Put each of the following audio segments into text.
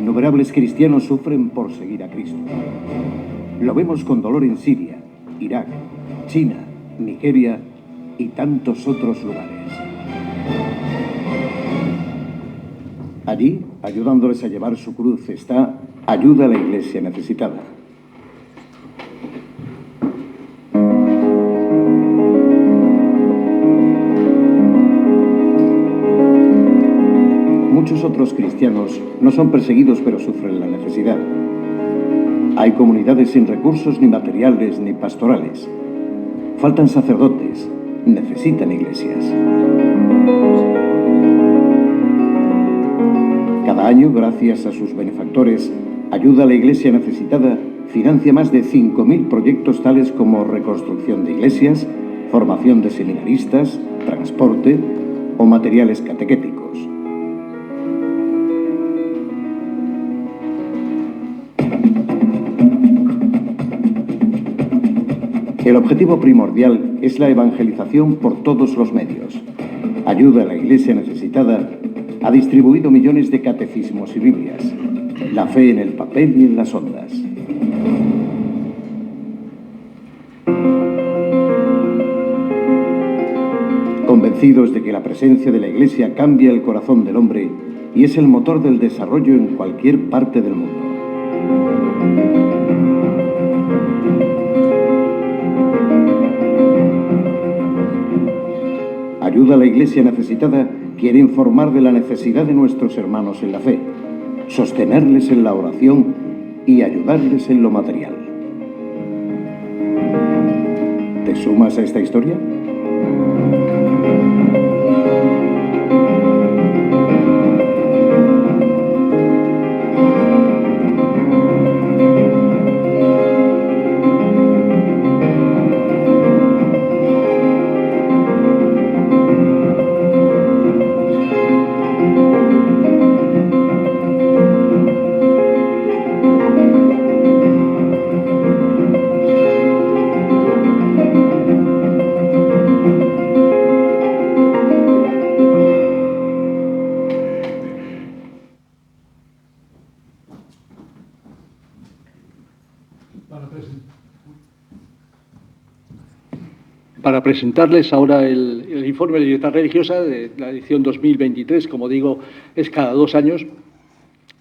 innumerables cristianos sufren por seguir a Cristo. Lo vemos con dolor en Siria, Irak, China, Nigeria y tantos otros lugares. Allí, ayudándoles a llevar su cruz, está Ayuda a la Iglesia Necesitada. Muchos otros cristianos no son perseguidos, pero sufren la necesidad. Hay comunidades sin recursos ni materiales ni pastorales. Faltan sacerdotes, necesitan iglesias. Cada año, gracias a sus benefactores, Ayuda a la Iglesia Necesitada financia más de 5.000 proyectos tales como reconstrucción de iglesias, formación de seminaristas, transporte o materiales catequéticos. El objetivo primordial es la evangelización por todos los medios. Ayuda a la Iglesia Necesitada ha distribuido millones de catecismos y Biblias. La fe en el papel y en las ondas. Convencidos de que la presencia de la Iglesia cambia el corazón del hombre y es el motor del desarrollo en cualquier parte del mundo. Ayuda a la Iglesia Necesitada quiere informar de la necesidad de nuestros hermanos en la fe, sostenerles en la oración y ayudarles en lo material. ¿Te sumas a esta historia? Para presentarles ahora el informe de libertad religiosa de la edición 2023, como digo, es cada 2 años.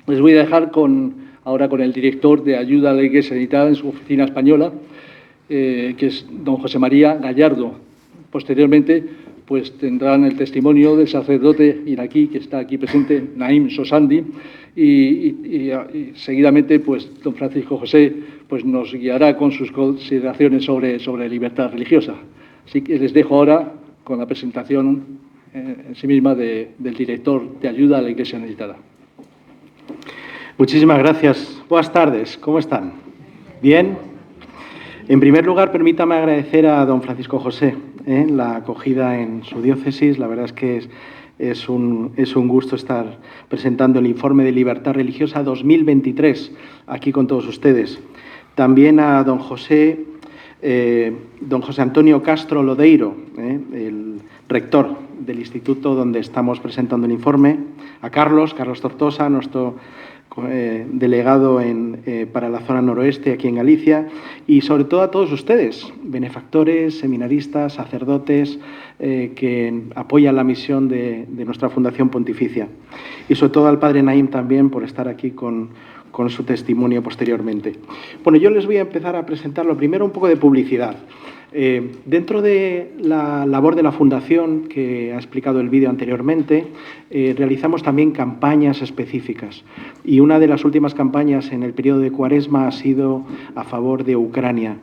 Les voy a dejar ahora con el director de Ayuda a la Iglesia Necesitada en su oficina española, que es don José María Gallardo. Posteriormente, pues tendrán el testimonio del sacerdote iraquí que está aquí presente, Naim Sosandi, y seguidamente, pues don Francisco José pues nos guiará con sus consideraciones sobre libertad religiosa. Así que les dejo ahora con la presentación en sí misma del director de Ayuda a la Iglesia Necesitada. Muchísimas gracias. Buenas tardes. ¿Cómo están? ¿Bien? En primer lugar, permítame agradecer a don Francisco José la acogida en su diócesis. La verdad es que es un gusto estar presentando el informe de libertad religiosa 2023 aquí con todos ustedes. También a don José Antonio Castro Lodeiro, el rector del instituto donde estamos presentando el informe, a Carlos Tortosa, nuestro delegado para la zona noroeste aquí en Galicia, y sobre todo a todos ustedes, benefactores, seminaristas, sacerdotes que apoyan la misión de nuestra Fundación Pontificia, y sobre todo al padre Naim también por estar aquí con su testimonio posteriormente. Bueno, yo les voy a empezar a presentar lo primero un poco de publicidad. Dentro de la labor de la Fundación, que ha explicado el vídeo anteriormente, realizamos también campañas específicas. Y una de las últimas campañas en el periodo de Cuaresma ha sido a favor de Ucrania.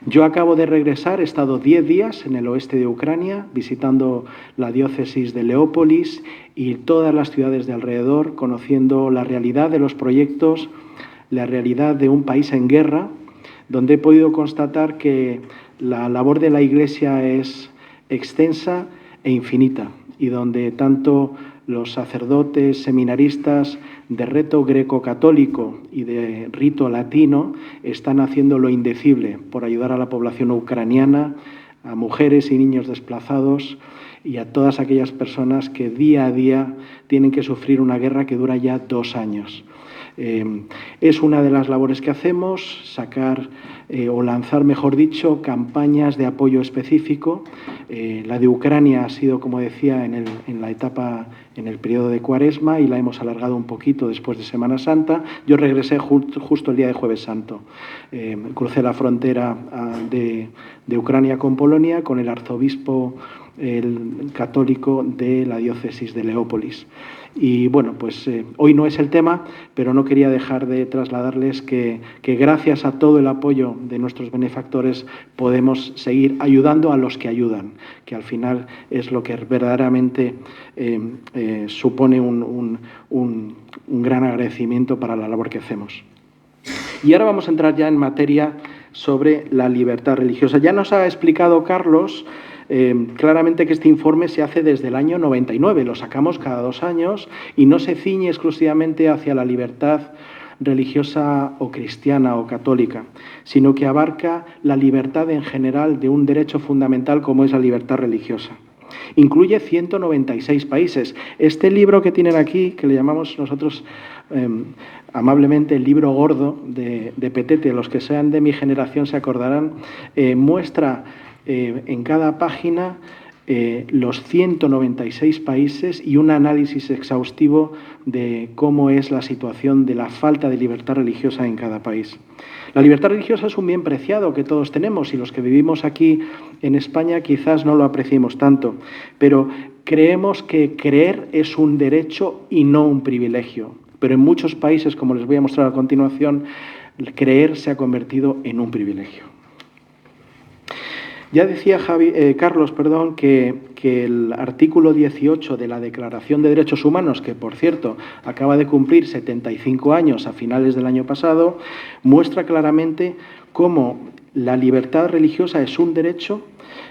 Yo acabo de regresar, he estado 10 días en el oeste de Ucrania, visitando la diócesis de Leópolis y todas las ciudades de alrededor, conociendo la realidad de los proyectos, la realidad de un país en guerra, donde he podido constatar que la labor de la Iglesia es extensa e infinita, y donde tanto los sacerdotes, seminaristas de rito greco-católico y de rito latino están haciendo lo indecible por ayudar a la población ucraniana, a mujeres y niños desplazados y a todas aquellas personas que día a día tienen que sufrir una guerra que dura ya 2 años. Es una de las labores que hacemos, sacar o lanzar, mejor dicho, campañas de apoyo específico. La de Ucrania ha sido, como decía, en el periodo de Cuaresma, y la hemos alargado un poquito después de Semana Santa. Yo regresé justo el día de Jueves Santo. Crucé la frontera de Ucrania con Polonia con el arzobispo católico de la diócesis de Leópolis. Y bueno, pues hoy no es el tema, pero no quería dejar de trasladarles que gracias a todo el apoyo de nuestros benefactores podemos seguir ayudando a los que ayudan, que al final es lo que verdaderamente supone un gran agradecimiento para la labor que hacemos. Y ahora vamos a entrar ya en materia sobre la libertad religiosa. Ya nos ha explicado Carlos claramente que este informe se hace desde el año 99, lo sacamos cada 2 años y no se ciñe exclusivamente hacia la libertad religiosa o cristiana o católica, sino que abarca la libertad en general de un derecho fundamental como es la libertad religiosa. Incluye 196 países. Este libro que tienen aquí, que le llamamos nosotros amablemente el libro gordo de Petete, los que sean de mi generación se acordarán, muestra en cada página los 196 países y un análisis exhaustivo de cómo es la situación de la falta de libertad religiosa en cada país. La libertad religiosa es un bien preciado que todos tenemos y los que vivimos aquí en España quizás no lo apreciemos tanto, pero creemos que creer es un derecho y no un privilegio. Pero en muchos países, como les voy a mostrar a continuación, creer se ha convertido en un privilegio. Ya decía Carlos, que el artículo 18 de la Declaración de Derechos Humanos, que por cierto acaba de cumplir 75 años a finales del año pasado, muestra claramente cómo la libertad religiosa es un derecho,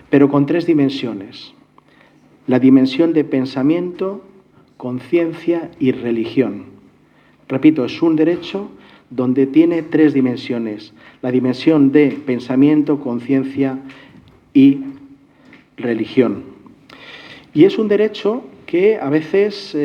pero con 3 dimensiones. La dimensión de pensamiento, conciencia y religión. Repito, es un derecho donde tiene 3 dimensiones. La dimensión de pensamiento, conciencia y religión. Y es un derecho que a veces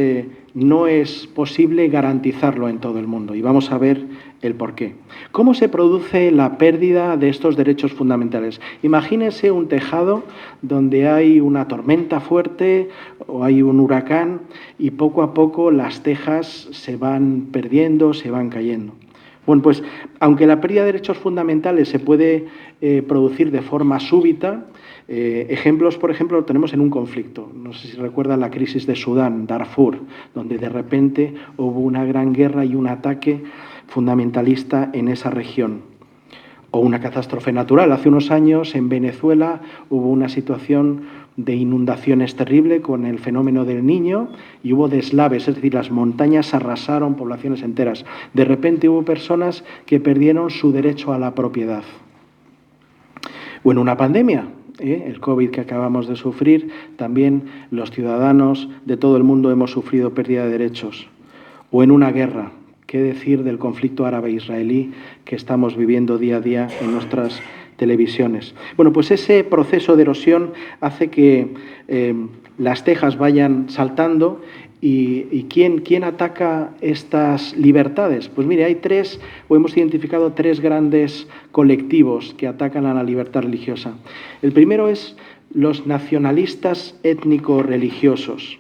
no es posible garantizarlo en todo el mundo, y vamos a ver el porqué. ¿Cómo se produce la pérdida de estos derechos fundamentales? Imagínense un tejado donde hay una tormenta fuerte o hay un huracán y poco a poco las tejas se van perdiendo, se van cayendo. Bueno, pues aunque la pérdida de derechos fundamentales se puede producir de forma súbita, ejemplos, por ejemplo, lo tenemos en un conflicto. No sé si recuerdan la crisis de Sudán, Darfur, donde de repente hubo una gran guerra y un ataque fundamentalista en esa región. O una catástrofe natural. Hace unos años en Venezuela hubo una situación de inundaciones terrible con el fenómeno del Niño y hubo deslaves, es decir, las montañas arrasaron poblaciones enteras. De repente hubo personas que perdieron su derecho a la propiedad. O en una pandemia, el COVID que acabamos de sufrir, también los ciudadanos de todo el mundo hemos sufrido pérdida de derechos. O en una guerra, ¿qué decir del conflicto árabe-israelí que estamos viviendo día a día en nuestras televisiones? Bueno, pues ese proceso de erosión hace que las tejas vayan saltando y ¿quién ataca estas libertades? Pues mire, hemos identificado 3 grandes colectivos que atacan a la libertad religiosa. El primero es los nacionalistas étnico-religiosos.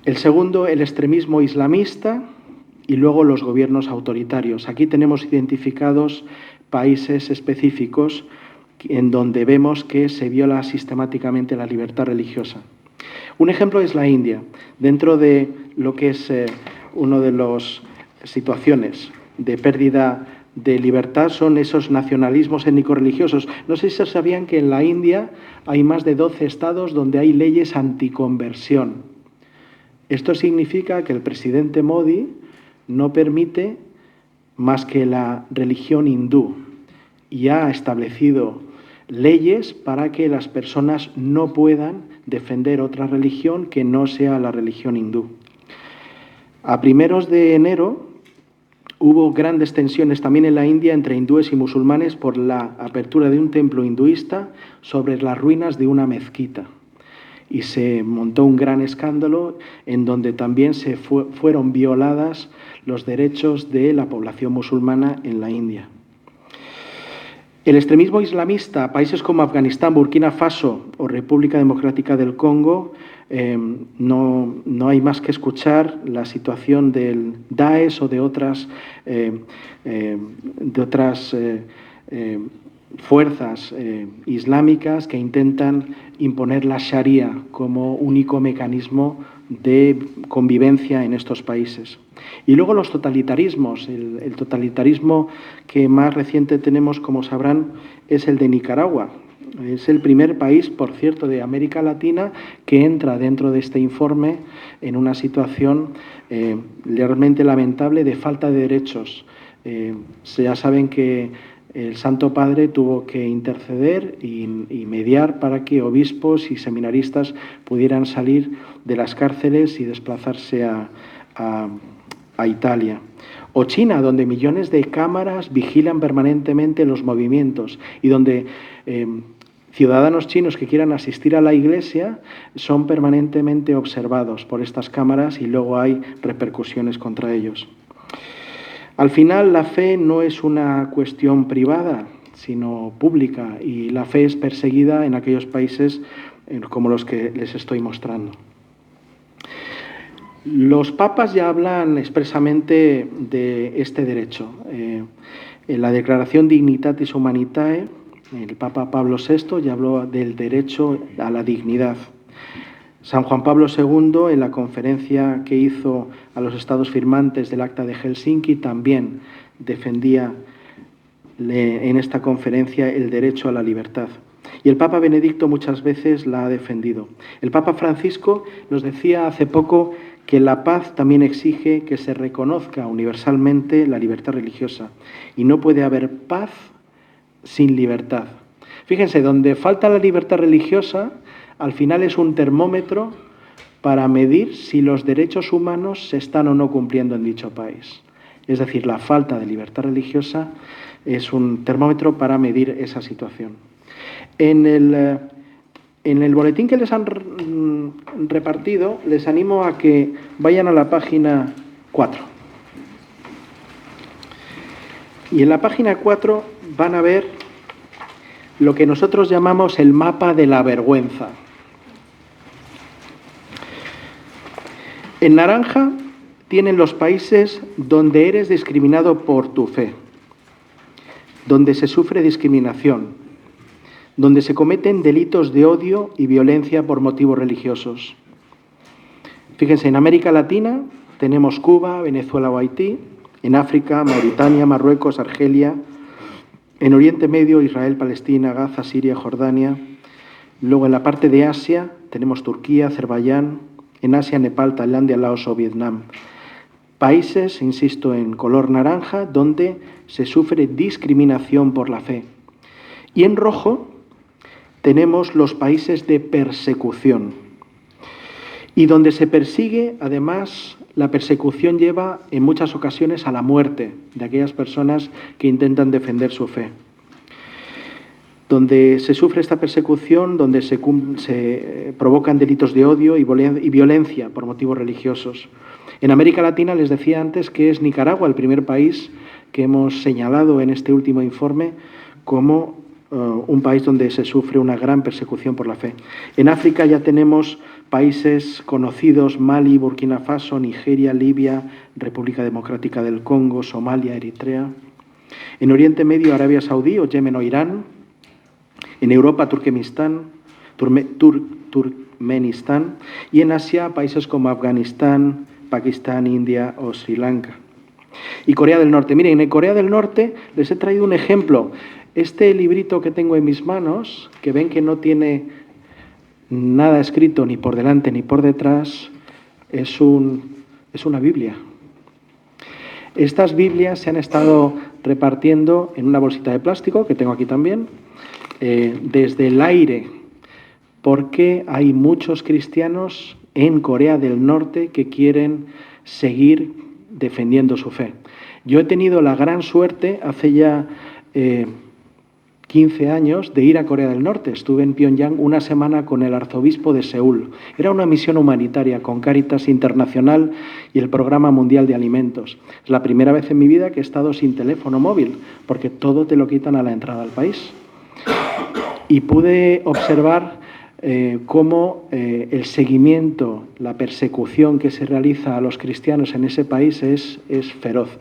El segundo, el extremismo islamista, y luego los gobiernos autoritarios. Aquí tenemos identificados países específicos en donde vemos que se viola sistemáticamente la libertad religiosa. Un ejemplo es la India. Dentro de lo que es una de las situaciones de pérdida de libertad son esos nacionalismos étnico-religiosos. No sé si sabían que en la India hay más de 12 estados donde hay leyes anticonversión. Esto significa que el presidente Modi no permite más que la religión hindú y ha establecido leyes para que las personas no puedan defender otra religión que no sea la religión hindú. A primeros de enero hubo grandes tensiones también en la India entre hindúes y musulmanes por la apertura de un templo hinduista sobre las ruinas de una mezquita. y se montó un gran escándalo en donde también fueron violadas los derechos de la población musulmana en la India. El extremismo islamista, países como Afganistán, Burkina Faso o República Democrática del Congo, no hay más que escuchar la situación del Daesh o de otras fuerzas islámicas que intentan imponer la Sharia como único mecanismo de convivencia en estos países. Y luego los totalitarismos. El totalitarismo que más reciente tenemos, como sabrán, es el de Nicaragua. Es el primer país, por cierto, de América Latina que entra dentro de este informe en una situación realmente lamentable de falta de derechos. Ya saben que el Santo Padre tuvo que interceder y mediar para que obispos y seminaristas pudieran salir de las cárceles y desplazarse a Italia. O China, donde millones de cámaras vigilan permanentemente los movimientos y donde ciudadanos chinos que quieran asistir a la iglesia son permanentemente observados por estas cámaras y luego hay repercusiones contra ellos. Al final, la fe no es una cuestión privada, sino pública, y la fe es perseguida en aquellos países como los que les estoy mostrando. Los papas ya hablan expresamente de este derecho. En la Declaración Dignitatis Humanitae, el Papa Pablo VI ya habló del derecho a la dignidad. San Juan Pablo II, en la conferencia que hizo a los estados firmantes del Acta de Helsinki, también defendía en esta conferencia el derecho a la libertad. Y el Papa Benedicto muchas veces la ha defendido. El Papa Francisco nos decía hace poco que la paz también exige que se reconozca universalmente la libertad religiosa. Y no puede haber paz sin libertad. Fíjense, donde falta la libertad religiosa, al final es un termómetro para medir si los derechos humanos se están o no cumpliendo en dicho país. Es decir, la falta de libertad religiosa es un termómetro para medir esa situación. En el boletín que les han repartido, les animo a que vayan a la página 4. Y en la página 4 van a ver lo que nosotros llamamos el mapa de la vergüenza. En naranja tienen los países donde eres discriminado por tu fe, donde se sufre discriminación, donde se cometen delitos de odio y violencia por motivos religiosos. Fíjense, en América Latina tenemos Cuba, Venezuela o Haití, en África, Mauritania, Marruecos, Argelia, en Oriente Medio, Israel, Palestina, Gaza, Siria, Jordania. Luego en la parte de Asia tenemos Turquía, Azerbaiyán, en Asia, Nepal, Tailandia, Laos o Vietnam. Países, insisto, en color naranja, donde se sufre discriminación por la fe. Y en rojo tenemos los países de persecución. Y donde se persigue, además, la persecución lleva en muchas ocasiones a la muerte de aquellas personas que intentan defender su fe. Donde se sufre esta persecución, donde se provocan delitos de odio y violencia por motivos religiosos. En América Latina les decía antes que es Nicaragua el primer país que hemos señalado en este último informe como un país donde se sufre una gran persecución por la fe. En África ya tenemos países conocidos: Mali, Burkina Faso, Nigeria, Libia, República Democrática del Congo, Somalia, Eritrea. En Oriente Medio, Arabia Saudí o Yemen o Irán. En Europa, Turkmenistán. Y en Asia, países como Afganistán, Pakistán, India o Sri Lanka. Y Corea del Norte. Miren, en Corea del Norte les he traído un ejemplo. Este librito que tengo en mis manos, que ven que no tiene nada escrito ni por delante ni por detrás, es una Biblia. Estas Biblias se han estado repartiendo en una bolsita de plástico, que tengo aquí también, desde el aire, porque hay muchos cristianos en Corea del Norte que quieren seguir defendiendo su fe. Yo he tenido la gran suerte, hace ya 15 años de ir a Corea del Norte. Estuve en Pyongyang una semana con el arzobispo de Seúl. Era una misión humanitaria con Cáritas Internacional y el Programa Mundial de Alimentos. Es la primera vez en mi vida que he estado sin teléfono móvil, porque todo te lo quitan a la entrada al país. Y pude observar cómo el seguimiento, la persecución que se realiza a los cristianos en ese país es feroz.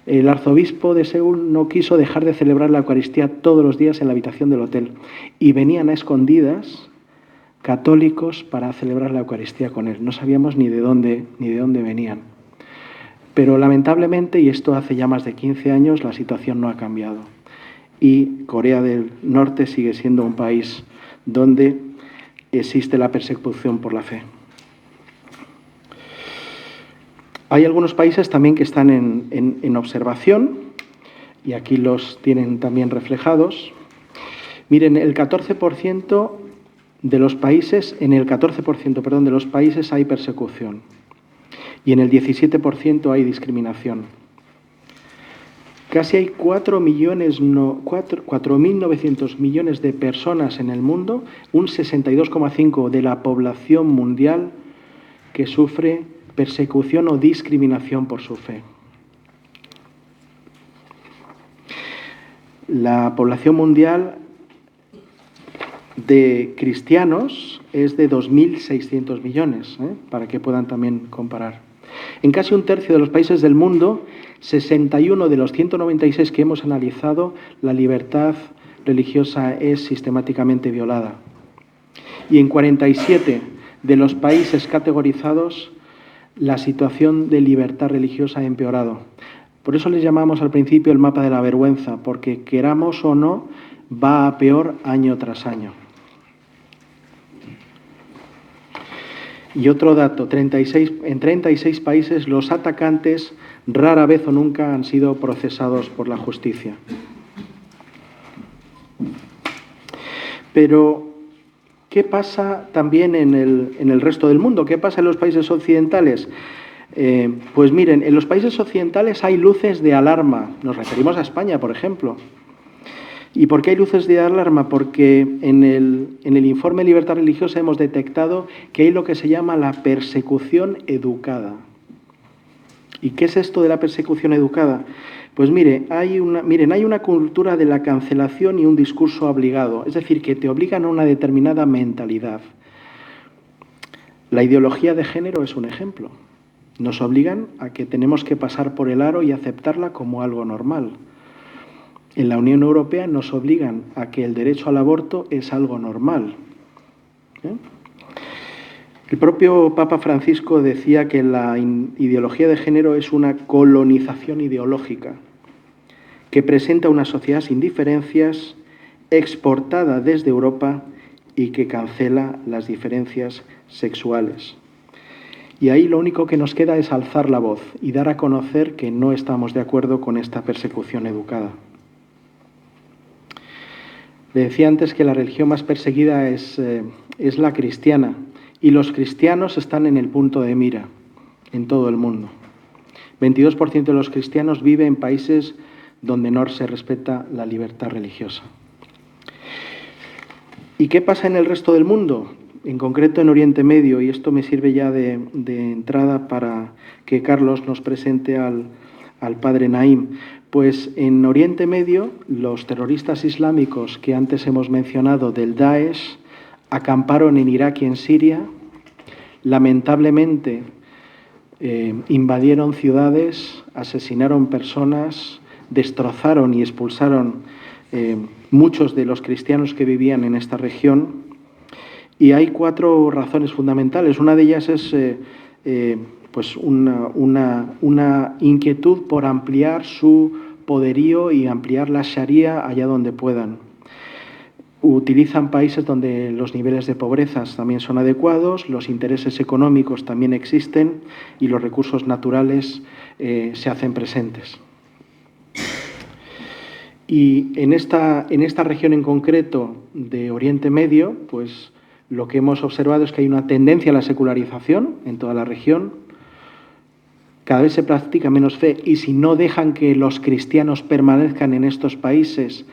El arzobispo de Seúl no quiso dejar de celebrar la Eucaristía todos los días en la habitación del hotel y venían a escondidas católicos para celebrar la Eucaristía con él. No sabíamos ni de dónde venían. Pero lamentablemente, y esto hace ya más de 15 años, la situación no ha cambiado. Y Corea del Norte sigue siendo un país donde existe la persecución por la fe. Hay algunos países también que están en observación, y aquí los tienen también reflejados. Miren, el 14% de los países, en el 14%, perdón, de los países hay persecución, y en el 17% hay discriminación. Casi hay 4.900 millones de personas en el mundo, un 62,5% de la población mundial que sufre persecución o discriminación por su fe. La población mundial de cristianos es de 2.600 millones, para que puedan también comparar. En casi un tercio de los países del mundo, 61 de los 196 que hemos analizado, la libertad religiosa es sistemáticamente violada. Y en 47 de los países categorizados, la situación de libertad religiosa ha empeorado. Por eso les llamamos al principio el mapa de la vergüenza, porque queramos o no, va a peor año tras año. Y otro dato, en 36 países los atacantes rara vez o nunca han sido procesados por la justicia. Pero, ¿qué pasa también en el resto del mundo? ¿Qué pasa en los países occidentales? Pues miren, en los países occidentales hay luces de alarma. Nos referimos a España, por ejemplo. ¿Y por qué hay luces de alarma? Porque en el informe de libertad religiosa hemos detectado que hay lo que se llama la persecución educada. ¿Y qué es esto de la persecución educada? Pues miren, hay una cultura de la cancelación y un discurso obligado, es decir, que te obligan a una determinada mentalidad. La ideología de género es un ejemplo. Nos obligan a que tenemos que pasar por el aro y aceptarla como algo normal. En la Unión Europea nos obligan a que el derecho al aborto es algo normal. El propio Papa Francisco decía que la ideología de género es una colonización ideológica que presenta una sociedad sin diferencias, exportada desde Europa y que cancela las diferencias sexuales. Y ahí lo único que nos queda es alzar la voz y dar a conocer que no estamos de acuerdo con esta persecución educada. Le decía antes que la religión más perseguida es la cristiana, y los cristianos están en el punto de mira en todo el mundo. 22% de los cristianos viven en países donde no se respeta la libertad religiosa. ¿Y qué pasa en el resto del mundo? En concreto en Oriente Medio, y esto me sirve ya de entrada para que Carlos nos presente al padre Naim. Pues en Oriente Medio, los terroristas islámicos que antes hemos mencionado del Daesh acamparon en Irak y en Siria, lamentablemente invadieron ciudades, asesinaron personas, destrozaron y expulsaron muchos de los cristianos que vivían en esta región. Y hay 4 razones fundamentales. Una de ellas es pues una inquietud por ampliar su poderío y ampliar la Sharia allá donde puedan. Utilizan países donde los niveles de pobreza también son adecuados, los intereses económicos también existen y los recursos naturales se hacen presentes. Y en esta región en concreto de Oriente Medio, pues lo que hemos observado es que hay una tendencia a la secularización en toda la región. Cada vez se practica menos fe y si no dejan que los cristianos permanezcan en estos países,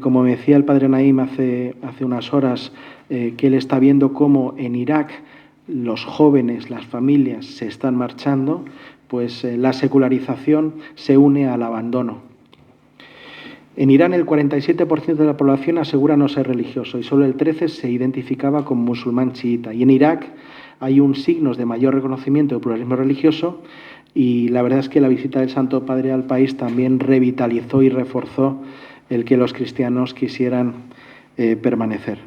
como me decía el padre Naim hace unas horas, que él está viendo cómo en Irak los jóvenes, las familias se están marchando, pues la secularización se une al abandono. En Irán el 47% de la población asegura no ser religioso y solo el 13% se identificaba como musulmán chiita. Y en Irak hay signos de mayor reconocimiento del pluralismo religioso, y la verdad es que la visita del Santo Padre al país también revitalizó y reforzó el que los cristianos quisieran permanecer.